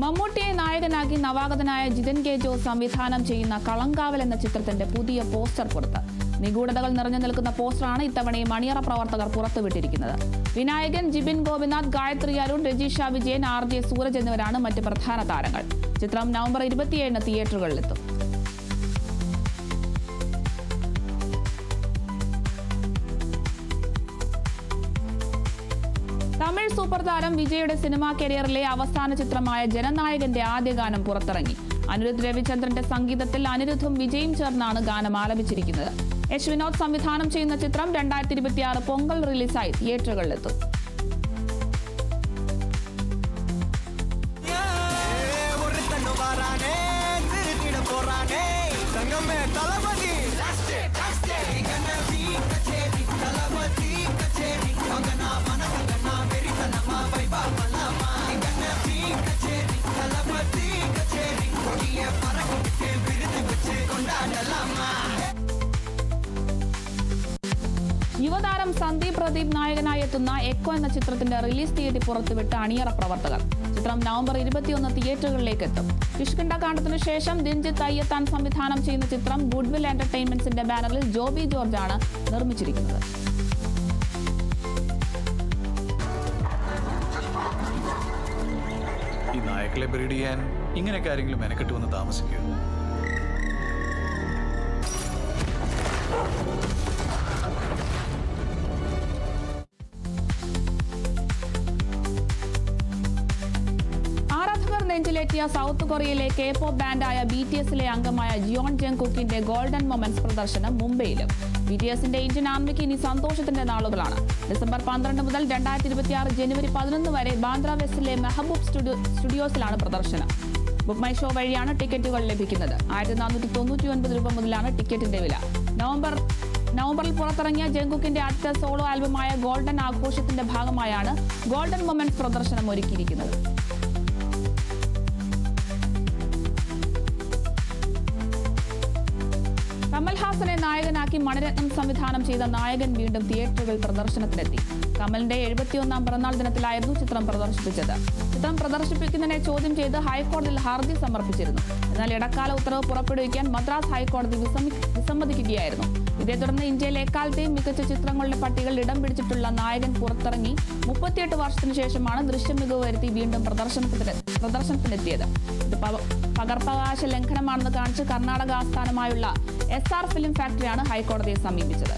മമ്മൂട്ടിയെ നായകനാക്കി നവാഗതനായ ജിതിൻ കെ ജോസ് സംവിധാനം ചെയ്യുന്ന കളങ്കാവൽ എന്ന ചിത്രത്തിന്റെ പുതിയ പോസ്റ്റർ പുറത്ത്. നിഗൂഢതകൾ നിറഞ്ഞു നിൽക്കുന്ന പോസ്റ്ററാണ് ഇത്തവണയും അണിയറ പ്രവർത്തകർ പുറത്തുവിട്ടിരിക്കുന്നത്. വിനായകൻ, ജിബിൻ ഗോപിനാഥ്, ഗായത്രി അരുൺ, രജീഷ വിജയൻ, RJ സൂരജ് എന്നിവരാണ് മറ്റ് പ്രധാന താരങ്ങൾ. ചിത്രം നവംബർ 27 തിയേറ്ററുകളിലെത്തും. തമിഴ് സൂപ്പർ താരം വിജയുടെ സിനിമാ കരിയറിലെ അവസാന ചിത്രമായ ജനനായകന്റെ ആദ്യ ഗാനം പുറത്തിറങ്ങി. അനിരുദ്ധ് രവിചന്ദ്രന്റെ സംഗീതത്തിൽ അനിരുദ്ധും വിജയും ചേർന്നാണ് ഗാനം ആലപിച്ചിരിക്കുന്നത്. വിനോദ് സംവിധാനം ചെയ്യുന്ന ചിത്രം 2026 പൊങ്കൽ റിലീസായി തിയേറ്ററുകളിലെത്തും. യുവതാരം സന്ദീപ് പ്രദീപ് നായകനായി എത്തുന്ന എക്കോ എന്ന ചിത്രത്തിന്റെ റിലീസ് തീയതി പുറത്തുവിട്ട അണിയറ പ്രവർത്തകർ. ചിത്രം നവംബർ 21 തിയേറ്ററുകളിലേക്ക് എത്തും. കിഷ്കിണ്ഠകാണ്ഡത്തിനു ശേഷം ദിൻജിത്ത് അയ്യത്താൻ സംവിധാനം ചെയ്യുന്ന ചിത്രം ഗുഡ്വിൽ എന്റർടൈൻമെന്റ്സിന്റെ ബാനറിൽ ജോബി ജോർജ് ആണ് നിർമ്മിച്ചിരിക്കുന്നത്. ഈ നായകളെ ബ്രീഡ് ചെയ്യാൻ ഇങ്ങനെയൊക്കെ ആരെങ്കിലും മെനക്കെട്ട് വന്ന് താമസിക്കുക. നെഞ്ചിലേറ്റിയ സൗത്ത് കൊറിയയിലെ K-pop ബാൻഡായ BTSലെ അംഗമായ ജിയോൺ ജങ്കുക്കിന്റെ ഗോൾഡൻ മൊമെന്റ്സ് പ്രദർശനം മുംബൈയിലും. BTSന്റെ ഇന്ത്യൻ ആർമിക്ക് ഇനി സന്തോഷത്തിന്റെ നാളുകളാണ്. ഡിസംബർ 12 മുതൽ 2026 ജനുവരി 11 വരെ ബാന്ദ്ര വെസ്റ്റിലെ മെഹബൂബ് സ്റ്റുഡിയോസിലാണ് പ്രദർശനം. ബുക്ക് മൈ ഷോ വഴിയാണ് ടിക്കറ്റുകൾ ലഭിക്കുന്നത്. 1499 രൂപ മുതലാണ് ടിക്കറ്റിന്റെ വില. നവംബറിൽ പുറത്തിറങ്ങിയ ജങ്കുക്കിന്റെ അടുത്ത സോളോ ആൽബമായ ഗോൾഡൻ ആഘോഷത്തിന്റെ ഭാഗമായാണ് ഗോൾഡൻ മൊമെന്റ്സ് പ്രദർശനം ഒരുക്കിയിരിക്കുന്നത്. കമൽഹാസനെ നായകനാക്കി മണിരത്നം സംവിധാനം ചെയ്ത നായകൻ വീണ്ടും തിയേറ്ററുകൾ പ്രദർശനത്തിലെത്തി. കമലിന്റെ 71ാം പിറന്നാൾ ദിനത്തിലായിരുന്നു ചിത്രം പ്രദർശിപ്പിച്ചത്. ചിത്രം പ്രദർശിപ്പിക്കുന്നതിനെ ചോദ്യം ചെയ്ത് ഹൈക്കോടതിയിൽ ഹർജി സമർപ്പിച്ചിരുന്നു. എന്നാൽ ഇടക്കാല ഉത്തരവ് പുറപ്പെടുവിക്കാൻ മദ്രാസ് ഹൈക്കോടതി വിസമ്മതിക്കുകയായിരുന്നു. ഇതേ തുടർന്ന് ഇന്ത്യയിലെ എക്കാലത്തെയും മികച്ച ചിത്രങ്ങളുടെ പട്ടികയിൽ ഇടം പിടിച്ചിട്ടുള്ള നായകൻ പുറത്തിറങ്ങി 38 വർഷത്തിനു ശേഷമാണ് ദൃശ്യം മികവ് വരുത്തി വീണ്ടും പ്രദർശനത്തിനെത്തിയത്. ഇത് പകർപ്പവകാശ ലംഘനമാണെന്ന് കാണിച്ച് കർണാടക ആസ്ഥാനമായുള്ള SR ഫിലിം ഫാക്ടറിയാണ് ഹൈക്കോടതിയെ സമീപിച്ചത്.